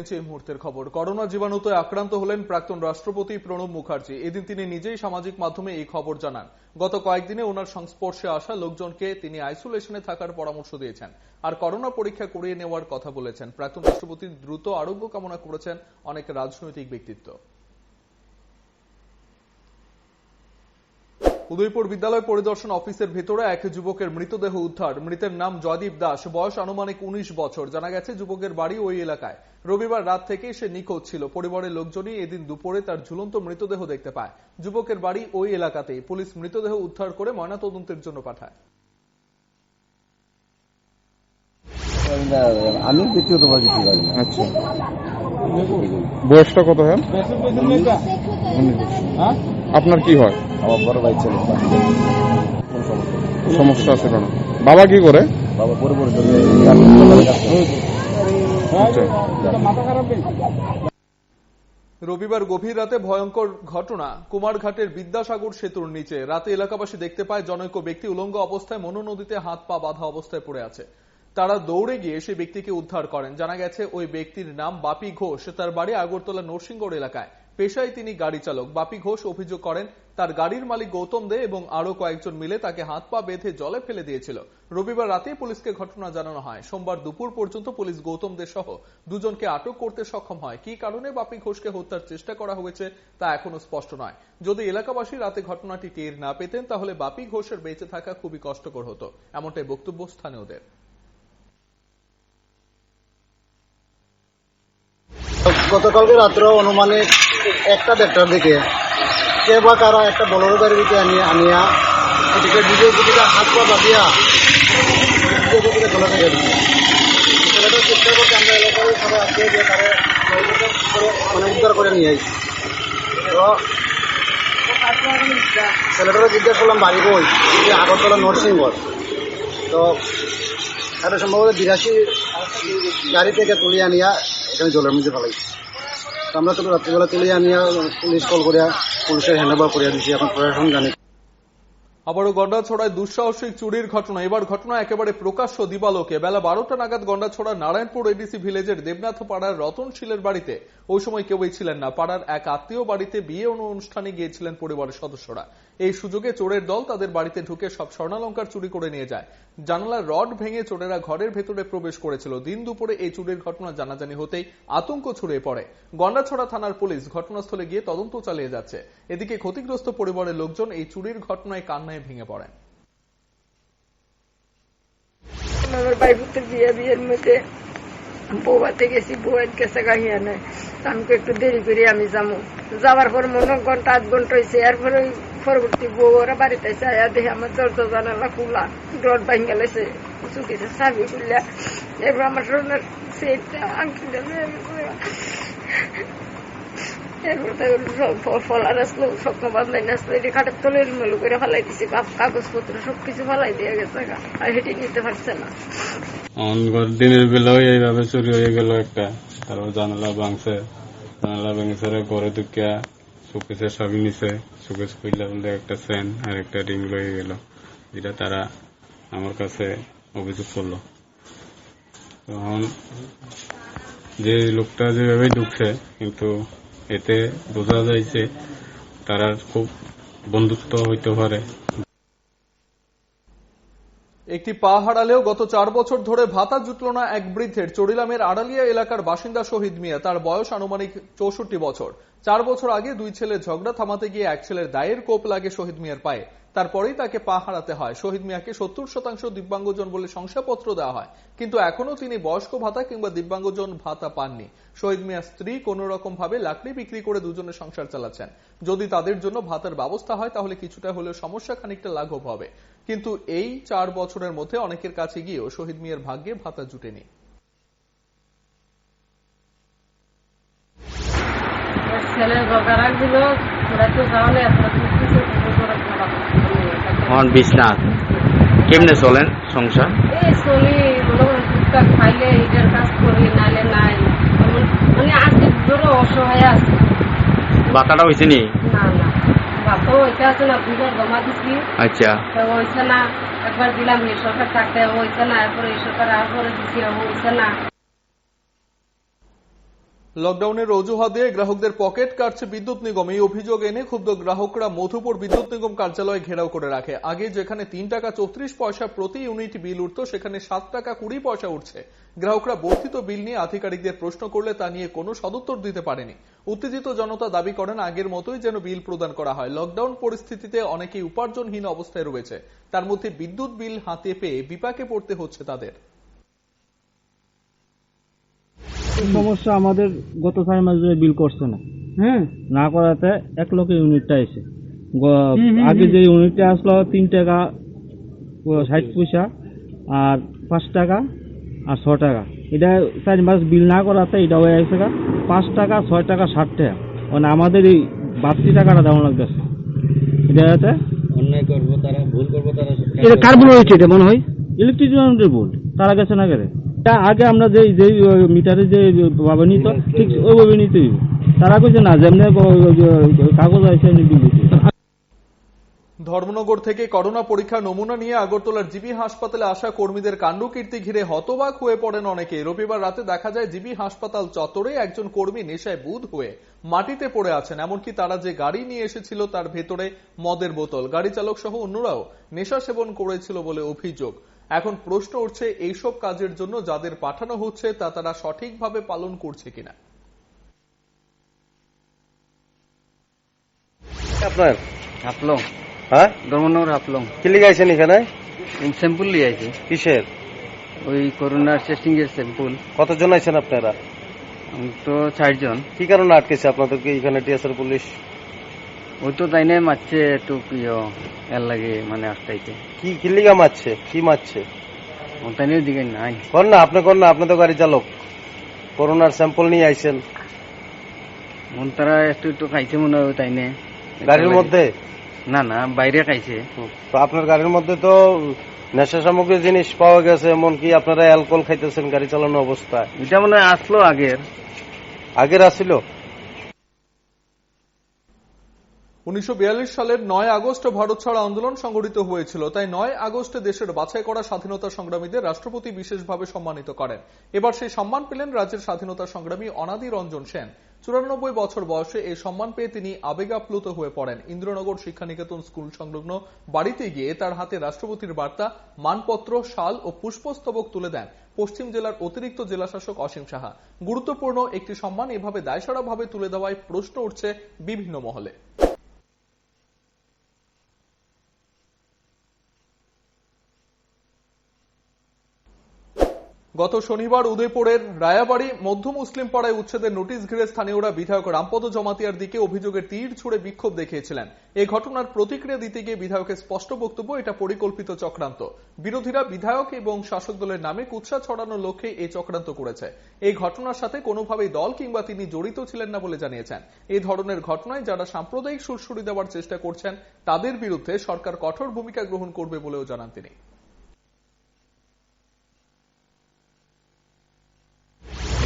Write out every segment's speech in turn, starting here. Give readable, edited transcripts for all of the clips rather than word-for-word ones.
জানিয়েছে এই মুহূর্তের খবর। করোনা জীবাণুতে আক্রান্ত হলেন প্রাক্তন রাষ্ট্রপতি প্রণব মুখার্জি। এদিন তিনি নিজেই সামাজিক মাধ্যমে এই খবর জানান। গত কয়েকদিনে ওনার সংস্পর্শে আসা লোকজনকে তিনি আইসোলেশনে থাকার পরামর্শ দিয়েছেন আর করোনা পরীক্ষা করিয়ে নেওয়ার কথা বলেছেন। প্রাক্তন রাষ্ট্রপতির দ্রুত আরোগ্য কামনা করেছেন অনেক রাজনৈতিক ব্যক্তিত্ব। উদয়পুর বিদ্যালয় পরিদর্শন অফিসের ভেতরে এক যুবকের মৃতদেহ উদ্ধার। মৃতের নাম জয়দীপ দাস, বয়স আনুমানিক 19 বছর। জানা গেছে যুবকের বাড়ি ওই এলাকায়। রবিবার রাত থেকে সে নিখোঁজ ছিল। পরিবারের লোকজনই এদিন দুপুরে তার ঝুলন্ত মৃতদেহ দেখতে পায়। যুবকের বাড়ি ওই এলাকাতেই। পুলিশ মৃতদেহ উদ্ধার করে ময়নাতদন্তের জন্য পাঠায়। আমি ব্যক্তিগতভাবে কিছু জানি না। আচ্ছা, বয়সটা কত হয়? আপনার কি হয়? আমার বড় ভাই ছেলে। সমস্যা আছে কেন? বাবা কি করে? বাবা পরে রবিবার গভীর রাতে ভয়ঙ্কর ঘটনা কুমারঘাটের বিদ্যাসাগর সেতুর নিচে। রাতে এলাকাবাসী দেখতে পায় জনৈক ব্যক্তি উলঙ্গ অবস্থায় মনু নদীতে হাত পা বাঁধা অবস্থায় পড়ে আছে। তারা দৌড়ে গিয়ে সেই ব্যক্তিকে উদ্ধার করেন। জানা গেছে ওই ব্যক্তির নাম বাপি ঘোষ। তার বাড়ি আগরতলা নরসিংগড় এলাকায়। পেশায় তিনি গাড়ি চালক। বাপি ঘোষ অভিযোগ করেন তার গাড়ির মালিক গৌতম দে এবং আরো কয়েকজন মিলে তাকে হাত পা বেঁধে জলে ফেলে দিয়েছিল। রবিবার রাতে পুলিশকে ঘটনা জানানো হয়। সোমবার দুপুর পর্যন্ত পুলিশ গৌতম দে সহ দুজনকে আটক করতে সক্ষম হয়। কি কারণে বাপি ঘোষকে হত্যার চেষ্টা করা হয়েছে তা এখনো স্পষ্ট নয়। যদি এলাকাবাসী রাতে ঘটনাটি টের না পেতেন তাহলে বাপি ঘোষের বেঁচে থাকা খুবই কষ্টকর হতো, এমনটাই বক্তব্য স্থানীয়দের। গতকালকে রাত্রে অনুমানিক 1-1:30টার দিকে কে বা কারা একটা বলরো গাড়ির দিকে আনিয়া এদিকে দুজের দিকে হাত পা বাঁধিয়া দুজের দিকে চলে থেকে দিচ্ছে। ছেলেটার চেষ্টা করতে আমরা এলাকার সবাই আসছে যে তারা মানে উদ্ধার করে নিয়ে আসছি। তো ছেলেটারা জিজ্ঞাসা করলাম বাড়ি বই যে আগরতলা নরসিংগড়। তো এটা সম্ভবত 82 গাড়ি থেকে তুলিয়া নিয়া এখানে জলের মধ্যে ফেলাইছি। আমরা তো রাত্রিবেলা তুলিয়া নিয়ে পুলিশ কল করিয়া পুলিশের হ্যান্ডওভার করিয়া দিচ্ছি। এখন প্রশাসন জানি। আবারও গন্ডাছড়ায় দুঃসাহসিক চুরির ঘটনা। এবার ঘটনা একেবারে প্রকাশ্য দিবালোকে। বেলা 12টা নাগাদ গন্ডাছড়া নারায়ণপুর এডিসি ভিলেজের দেবনাথ পাড়ার রতনশীলের বাড়িতে ওই সময় কেউই ছিলেন না। পাড়ার এক আত্মীয় বাড়িতে বিয়ে অনুষ্ঠানে গিয়েছিলেন পরিবারের সদস্যরা। এই সুযোগে চোরের দল তাদের বাড়িতে ঢুকে সব স্বর্ণালঙ্কার চুরি করে নিয়ে যায়। জানালার রড ভেঙে চোরেরা ঘরের ভেতরে প্রবেশ করেছিল। দিন দুপুরে এই চুরির ঘটনা জানাজানি হতেই আতঙ্ক ছড়িয়ে পড়ে। গন্ডাছড়া থানার পুলিশ ঘটনাস্থলে গিয়ে তদন্ত চালিয়ে যাচ্ছে। এদিকে ক্ষতিগ্রস্ত পরিবারের লোকজন এই চুরির ঘটনায় কান্নায় ভেঙে পড়েন। আমার ভাইপুতের বিয়ের মধ্যে বৌবাতে গেছি, বউয়ের কাছে গাহিয়া নেয়। আমাকে একটু দেরি করে আমি যাবো। যাওয়ার পর মনে ঘন্টা 8 ঘন্টা হয়েছে। এরপরে পরবর্তী বউ ওরা বাড়িতে এসে আয়া দেখে আমার দরজা জানালা খোলা, রড ভাঙ্গা লেছে, চুকিতে চাবি খুললা। এরপর আমার সোনার সেটটা আংটিটা ফলার আসলো, স্বপ্ন বাদলাই আসলো, এটি খাটের তলে মেলু করে ফেলাই দিছি। কাগজপত্র সবকিছু ফেলাই দিয়ে গেছে, আর হেঁটে নিতে পারছে না। দিনের বেলাও এইভাবে চুরি হয়ে গেল একটা। তারপর জানালা ভাঙছে, জানালা ভেঙেছে ঘরে ঢুকিয়া শোকেসের সবই নিছে। শোকেস খুললে বলতে একটা চেন আর একটা রিং লয়ে গেল, যেটা তারা আমার কাছে অভিযোগ করলো। তখন যে লোকটা যেভাবে ঢুকছে, কিন্তু এতে বোঝা যাইছে তারা খুব বন্ধুত্ব হইতে পারে। একটি পা হারালেও গত 4 বছর ধরে ভাতা জুটল না এক বৃদ্ধের। চড়িলামের আড়ালিয়া এলাকার বাসিন্দা শহীদ মিয়া। তার বয়স আনুমানিক 64 বছর। 4 বছর আগে 2 ছেলের ঝগড়া থামাতে গিয়ে এক ছেলের দায়ের কোপ লাগে শহীদ মিয়ার পায়ে। তারপরেই তাকে পা হারাতে হয়। শহীদ মিয়াকে 70% দিব্যাঙ্গজন বলে শংসাপত্র দেওয়া হয়, কিন্তু এখনো তিনি বয়স্ক ভাতা কিংবা দিব্যাঙ্গজন ভাতা পাননি। শহীদ মিয়ার স্ত্রী কোন রকম ভাবে লাকড়ি বিক্রি করে দুজনের সংসার চালাচ্ছেন। যদি তাদের জন্য ভাতার ব্যবস্থা হয় তাহলে কিছুটা হলেও সমস্যা খানিকটা লাঘব হবে, কিন্তু এই 4 বছরের মধ্যে অনেকের কাছে গিয়েও শহীদ মিয়ার ভাগ্যে ভাতা জুটেনি। ছেলের গগারাগুলো ওরা তো যাওয়ালে বিছনাথ কেমনে চলেন সংসার? এই চলি টুকটাক খাইলে ঈদের কাজ করি, নাইলে নাই। মানে আজকে ধরো অসহায় আছে। বাতাটা হয়েছে নি? না না, বাতাও হইতে আছে না, 2বার জমা দিচ্ছি। আচ্ছা, হয়েছে না। একবার দিলাম এই সরকার টাকা, হয়েছে না। এরপরে এই সরকার আর করে দিচ্ছি, হয়েছে না। লকডাউনের অজুহাত দিয়ে গ্রাহকদের পকেট কাটছে বিদ্যুৎ নিগম। এই অভিযোগ এনে ক্ষুব্ধ গ্রাহকরা মধুপুর বিদ্যুৎ নিগম কার্যালয়ে ঘেরাও করে রাখে। আগে যেখানে 3 টাকা 34 পয়সা প্রতি ইউনিট বিল উঠত, সেখানে 7 টাকা 20 পয়সা উঠছে। গ্রাহকরা বর্ধিত বিল নিয়ে আধিকারিকদের প্রশ্ন করলে তা নিয়ে কোনো সদুত্তর দিতে পারেনি। উত্তেজিত জনতা দাবি করেন আগের মতোই যেন বিল প্রদান করা হয়। লকডাউন পরিস্থিতিতে অনেকেই উপার্জনহীন অবস্থায় রয়েছে, তার মধ্যে বিদ্যুৎ বিল হাতে পেয়ে বিপাকে পড়তে হচ্ছে তাদের। সমস্যা আমাদের গত 4 মাস ধরে বিল করছে না, না করাতে 1 লক্ষ ইউনিটটা এসে আগে যে ইউনিটটা আসলো 3 টাকা 60 পয়সা আর 5 টাকা আর 6 টাকা, এটা 4 মাস বিল না করাতে এটা হয়ে গেছে 5 টাকা 6 টাকা 60 টাকা। মানে আমাদের এই বাড়তি টাকাটা দেওয়া লাগতেছে। এটা অন্যায় করবো তারা, ভুল করবো তারা। এটা কার ভুল হয়েছে? এটা মনে হয় ইলেকট্রিক ডিপার্টমেন্টের ভুল, তারা গেছে না গেলে। আগে আমরা যে মিটারে যে ভাবে নিত ঠিক ওইভাবে নিতে, তারা কইছে না যেমনি কাগজ আছে। ধর্মনগর থেকে করোনা পরীক্ষা নমুনা নিয়ে আগরতলার জিবি হাসপাতালে আসা কর্মীদের কাণ্ডকীর্তি ঘিরে হতবাক হয়ে পড়েন অনেকে। রবিবার রাতে দেখা যায় জিবি হাসপাতাল চত্বরে একজন কর্মী নেশায় বুঁদ হয়ে মাটিতে পড়ে আছেন। এমনকি তারা যে গাড়ি নিয়ে এসেছিল তার ভেতরে মদের বোতল, গাড়ি চালক সহ অন্যরাও নেশা সেবন করেছিল বলে অভিযোগ। এখন প্রশ্ন উঠছে, এইসব কাজের জন্য যাদের পাঠানো হচ্ছে তা তারা সঠিকভাবে পালন করছে কিনা। আপনার হাফলং, হ্যাঁ ধর্মনগর হাফলং। কি লিখাইছেন এখানে? স্যাম্পল নিয়ে আইছি, কিসের? ওই করোনার টেস্টিং এর স্যাম্পল। কতজন আইছেন আপনারা? তো 4 জন। কি কারণে আটকেছে আপনাদেরকে এখানে টিএসআর পুলিশ? ওই তো তাই নাই মারছে একটু এর লাগে, মানে আটটাইতে। কি লিগা মারছে? কি মারছে? তাই নিয়ে দিকে নাই। কর না, আপনি তো গাড়ি চালক, করোনার স্যাম্পল নিয়ে আইছেন। তারা একটু খাইছে মনে হয়, তাই নে গাড়ির মধ্যে? না না, বাইরে খাইছে। তো আপনার গাড়ির মধ্যে তো নেশা সামগ্রী জিনিস পাওয়া গেছে, এমনকি আপনারা অ্যালকোহল খাইতেছেন গাড়ি চালানো অবস্থায়। এটা মনে হয় আসলো আগের আসিল। 1942 সালের 9 আগস্ট ভারত ছাড় আন্দোলন সংগঠিত হয়েছিল। তাই 9 আগস্টে দেশের বাছাই করা স্বাধীনতা সংগ্রামীদের রাষ্ট্রপতি বিশেষভাবে সম্মানিত করেন। এবার সেই সম্মান পেলেন রাজ্যের স্বাধীনতা সংগ্রামী অনাদি রঞ্জন সেন। 94 বছর বয়সে এই সম্মান পেয়ে তিনি আবেগাপ্লুত হয়ে পড়েন। ইন্দ্রনগর শিক্ষানিকেতন স্কুল সংলগ্ন বাড়িতে গিয়ে তার হাতে রাষ্ট্রপতির বার্তা, মানপত্র, শাল ও পুষ্পস্তবক তুলে দেন পশ্চিম জেলার অতিরিক্ত জেলাশাসক অসীম সাহা। গুরুত্বপূর্ণ একটি সম্মান এভাবে দায়সারাভাবে তুলে দেওয়ায় প্রশ্ন উঠছে বিভিন্ন মহলে। গত শনিবার উদয়পুরের রায়াবাড়ি মধ্য মুসলিম পাড়ায় উচ্ছেদের নোটিশ ঘিরে স্থানীয়রা বিধায়ক রামপদ জমাতিয়ার দিকে অভিযোগের তীর ছুড়ে বিক্ষোভ দেখিয়েছিলেন। এই ঘটনার প্রতিক্রিয়া দিতে গিয়ে বিধায়কের স্পষ্ট বক্তব্য, এটা পরিকল্পিত চক্রান্ত। বিরোধীরা বিধায়ক এবং শাসক দলের নামে কুৎসা ছড়ানোর লক্ষ্যে এই চক্রান্ত করেছে। এই ঘটনার সাথে কোনোভাবেই দল কিংবা তিনি জড়িত ছিলেন না বলে জানিয়েছেন। এই ধরনের ঘটনায় যারা সাম্প্রদায়িক সুরসুরি দেওয়ার চেষ্টা করছেন তাদের বিরুদ্ধে সরকার কঠোর ভূমিকা গ্রহণ করবে বলেও জানান তিনি।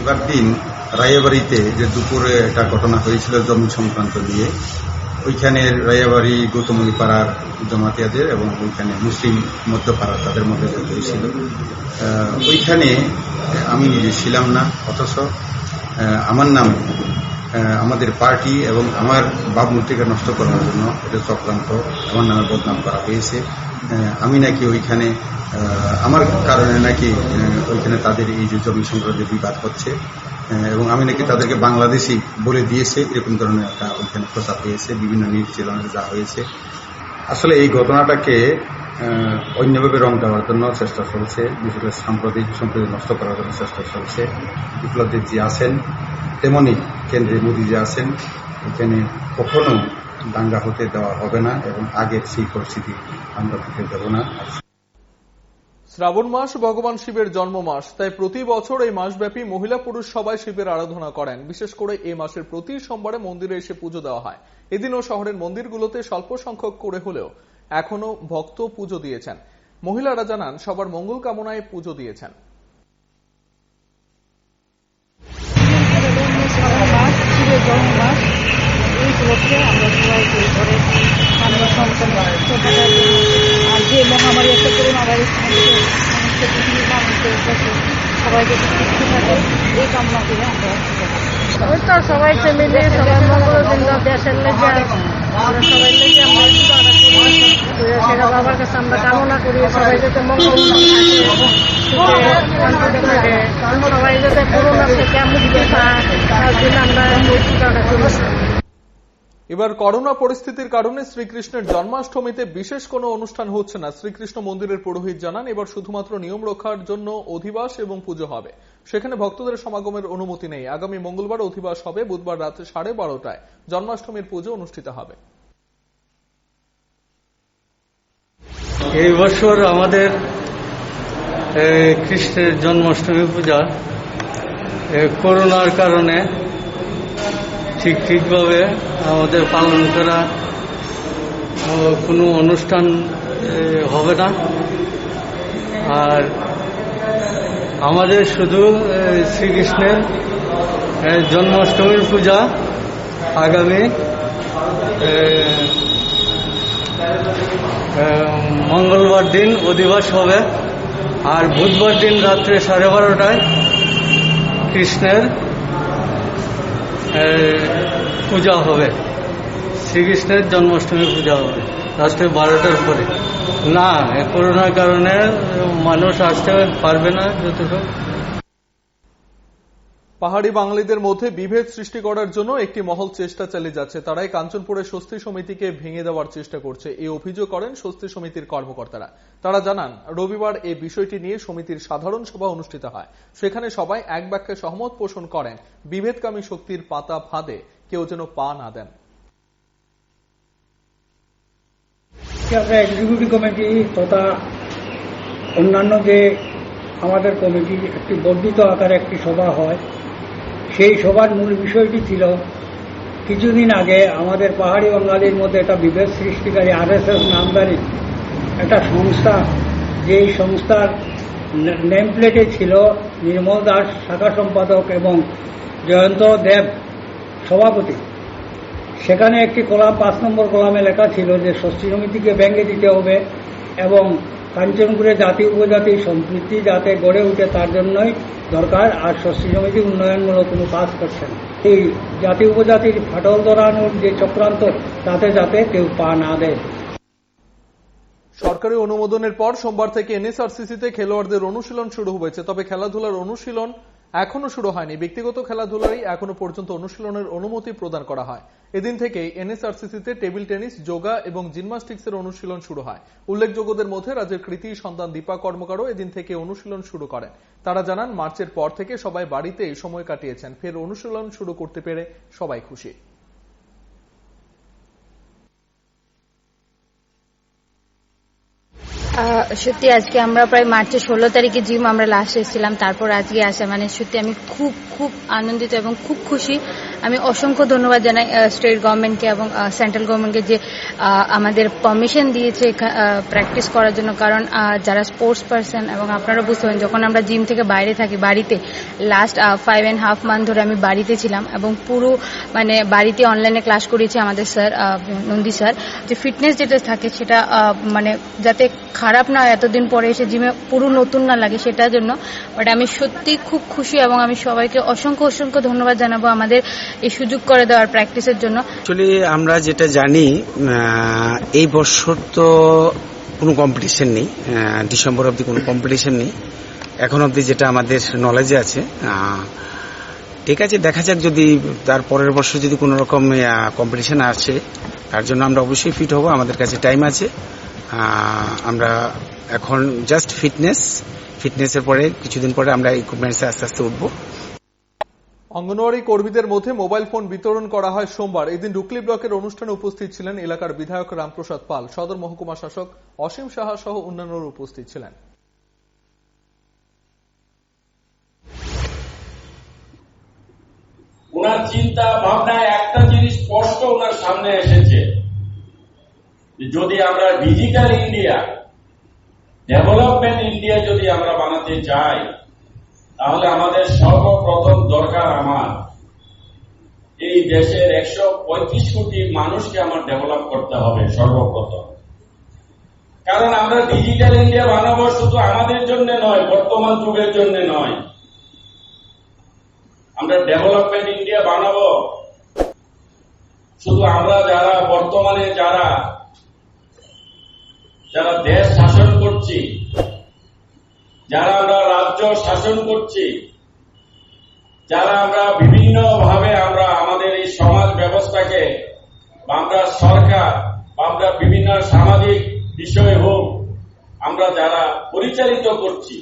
এবার দিন রায়াবাড়িতে যে দুপুরে একটা ঘটনা হয়েছিল জমি সংক্রান্ত নিয়ে, ওইখানে রায়াবাড়ি গৌতমী পাড়ার জমাতিয়াদের এবং ওইখানে মুসলিম মধ্যপাড়া তাদের মধ্যে যে হয়েছিল, ওইখানে আমি নিজে ছিলাম না, অথচ আমার নামে আমাদের পার্টি এবং আমার ভাবমূর্তিকে নষ্ট করার জন্য এটা চক্রান্ত, আমার নামে বদনাম করা হয়েছে। আমি নাকি ওইখানে আমার কারণে নাকি ওইখানে তাদের এই যে জমি সংক্রান্ত বিবাদ হচ্ছে এবং আমি নাকি তাদেরকে বাংলাদেশি বলে দিয়েছে, এরকম ধরনের একটা ওইখানে প্রচার হয়েছে, বিভিন্ন নিউজ চ্যানেলে যা হয়েছে। আসলে এই ঘটনাটাকে অন্যভাবে রং দেওয়ার জন্য চেষ্টা চলছে, বিশেষ করে সাম্প্রদায়িক সম্প্রীতি নষ্ট করার জন্য চেষ্টা চলছে। বিপ্লব দেবজি আছেন, তেমনি কেন্দ্রে মোদীজি আছেন, এখানে কখনো দাঙ্গা হতে দেওয়া হবে না এবং আগের সেই পরিস্থিতি আমরা হতে দেব না। শ্রাবণ মাস ভগবান শিবের জন্ম মাস, তাই প্রতি বছর এই মাসব্যাপী মহিলা পুরুষ সবাই শিবের আরাধনা করেন। বিশেষ করে এই মাসের প্রতি সোমবারে মন্দিরে এসে পুজো দেওয়া হয়। এদিনও শহরের মন্দিরগুলোতে স্বল্প সংখ্যক করে হলেও এখনো ভক্ত পুজো দিয়েছেন। মহিলারা জানান সবার মঙ্গল কামনায় পুজো দিয়েছেন। আর যে মহামারী একটা করোনা ভাইরাস সবাইকে সুস্থ থাকে এই কামনা করে আমরা ওই তো সবাই ফ্যামিলি সবাই মঙ্গলের জন্য দেশের লেগে আমরা সবাই লেগে আমরা সেটা বাবার কাছে আমরা কামনা করি সবাই যাতে মঙ্গল থাকে সবাই যাতে করোনা থেকে মুক্তি পায় তার জন্য আমরা করি। এবার করোনা পরিস্থিতির কারণে শ্রীকৃষ্ণের জন্মাষ্টমীতে বিশেষ কোনো অনুষ্ঠান হচ্ছে না। শ্রীকৃষ্ণ মন্দিরের পুরোহিত জানান এবার শুধুমাত্র নিয়ম রক্ষার জন্য অধিবাস এবং পুজো হবে। সেখানে ভক্তদের সমাগমের অনুমতি নেই। আগামী মঙ্গলবার অধিবাস হবে, বুধবার রাত 12:30টায় জন্মাষ্টমীর পুজো অনুষ্ঠিত হবে। এই বছর আমাদের কৃষ্ণের জন্মাষ্টমী পূজা করোনার কারণে ঠিকভাবে আমাদের পালন করা কোনো অনুষ্ঠান হবে না। আর আমাদের শুধু শ্রীকৃষ্ণের জন্মাষ্টমীর পূজা আগামী মঙ্গলবার দিন অধিবাস হবে, আর বুধবার দিন রাত্রে 12:30টায় কৃষ্ণের পূজা হবে। শ্রীকৃষ্ণের জন্মাষ্টমী পূজা হবে রাত্রে 12টার পরে। না, করোনার কারণে মানুষ আসতে পারবে না। যতটুকু পাহাড়ি বাঙালিদের মধ্যে বিভেদ সৃষ্টি করার জন্য একটি মহল চেষ্টা চালিয়ে যাচ্ছে। তারাই কাঞ্চনপুরের স্বস্তি সমিতিকে ভেঙে দেওয়ার চেষ্টা করছে, এই অভিযোগ করেন স্বস্তি সমিতির কর্মকর্তারা। তারা জানান রবিবার এই বিষয়টি নিয়ে সমিতির সাধারণ সভা অনুষ্ঠিত হয়। সেখানে সবাই এক বাক্যে সহমত পোষণ করেন বিভেদকামী শক্তির পাতা ফাঁদে কেউ যেন পা না দেন। আমরা এক্সিকিউটিভ কমিটি তথা অন্যান্য যে আমাদের কমিটি একটি বর্ধিত আকারে একটি সভা হয়, সেই সভার মূল বিষয়টি ছিল কিছুদিন আগে আমাদের পাহাড়ি বাঙালির মধ্যে একটা বিভেদ সৃষ্টিকারী RSS নামধারী একটা সংস্থা, যেই সংস্থার নেম প্লেটে ছিল নির্মল দাস শাখা সম্পাদক এবং জয়ন্ত দেব সভাপতি। সেখানে একটি কলাম 5 নম্বর কলামে লেখা ছিল যে স্বস্তি সমিতিকে ভেঙে দিতে হবে এবং কাঞ্চনপুরে জাতি উপজাতি সম্প্রীতি যাতে গড়ে উঠে তার জন্যই দরকার, আর স্বস্তি সমিতি উন্নয়নমূলক কোনো কাজ করছে না। এই জাতি উপজাতির ফাটল ধরানোর যে চক্রান্ত, তাতে যাতে কেউ পা না দেয়। সরকারি অনুমোদনের পর সোমবার থেকে NSRCC-তে খেলোয়াড়দের অনুশীলন শুরু হয়েছে। তবে খেলাধুলার অনুশীলন এখনো শুরু হয়নি। ব্যক্তিগত খেলাধুলারই এখনো পর্যন্ত অনুশীলনের অনুমতি প্রদান করা হয়। এদিন থেকে NSRCC-তে টেবিল টেনিস, যোগা এবং জিমন্যাস্টিক্সের অনুশীলন শুরু হয়। উল্লেখযোগ্যদের মধ্যে রাজ্যের কৃতি সন্তান দীপা কর্মকারও এদিন থেকে অনুশীলন শুরু করেন। তারা জানান মার্চের পর থেকে সবাই বাড়িতেই সময় কাটিয়েছেন, ফের অনুশীলন শুরু করতে পেরে সবাই খুশি। সত্যি আজকে আমরা প্রায় মার্চের 16 তারিখে জিম আমরা লাস্ট এসেছিলাম, তারপর আজকে আসা মানে সত্যি আমি খুব আনন্দিত এবং খুব খুশি। আমি অসংখ্য ধন্যবাদ জানাই স্টেট গভর্নমেন্টকে এবং সেন্ট্রাল গভর্নমেন্টকে যে আমাদের পারমিশন দিয়েছে প্র্যাকটিস করার জন্য। কারণ যারা স্পোর্টস পার্সন এবং আপনারা বুঝতে পারেন, যখন আমরা জিম থেকে বাইরে থাকি, বাড়িতে লাস্ট 5.5 মান্থ ধরে আমি বাড়িতে ছিলাম এবং পুরো মানে বাড়িতে অনলাইনে ক্লাস করিয়েছি আমাদের স্যার নন্দী স্যার। যে ফিটনেস যেটা থাকে সেটা মানে যাতে খারাপ না, এতদিন পরে এসে জিমে পুরো নতুন না লাগে সেটার জন্য। বাট আমি সত্যি খুব খুশি এবং আমি সবাইকে অসংখ্য ধন্যবাদ জানাবো আমাদের এই সুযোগ করে দেওয়ার প্র্যাকটিসের জন্য। অ্যাকচুয়ালি আমরা যেটা জানি, এই বছর তো কোনো কম্পিটিশন নেই, ডিসেম্বর অবধি কোনো কম্পিটিশন নেই এখন অবধি, যেটা আমাদের নলেজে আছে। ঠিক আছে, দেখা যাক যদি তার পরের বছর যদি কোনো রকম কম্পিটিশন আসে, তার জন্য আমরা অবশ্যই ফিট হব। আমাদের কাছে টাইম আছে। আমরা এখন জাস্ট ফিটনেসের পরে কিছুদিন পরে আমরা ইকুইপমেন্টসে আস্তে আস্তে উঠবো। অঙ্গনওয়াড়ি কর্মীদের মধ্যে মোবাইল ফোন বিতরণ করা হয় সোমবার। এদিন ডুকলি ব্লকের অনুষ্ঠানে উপস্থিত ছিলেন এলাকার বিধায়ক রামপ্রসাদ পাল, সদর মহকুমা শাসক অসীম সাহা সহ অন্যান্যরা উপস্থিত ছিলেন। ওনার চিন্তা ভাবনায় একটা জিনিস স্পষ্ট ওনার সামনে এসেছে, যদি আমরা ডিজিটাল ইন্ডিয়া, ডেভেলপমেন্ট ইন্ডিয়া যদি আমরা বানাতে চাই, তাহলে আমাদের সর্বপ্রথম দরকার আমার এই দেশের 135 কোটি মানুষকে আমার ডেভেলপ করতে হবে সর্বপ্রথম। কারণ আমরা ডিজিটাল ইন্ডিয়া বানাবো শুধু আমাদের জন্য নয়, বর্তমান যুগের জন্য নয়, আমরা ডেভেলপমেন্ট ইন্ডিয়া বানাবো, শুধু আমরা যারা বর্তমানে যারা দেশ শাসন করছি, যারা আমরা রাজ্য শাসন করছি, যারা আমরা বিভিন্ন ভাবে আমরা আমাদের এই সমাজ ব্যবস্থাকে বা আমরা সরকার বা আমরা বিভিন্ন সামাজিক বিষয় হোক আমরা যারা পরিচালিত করছি,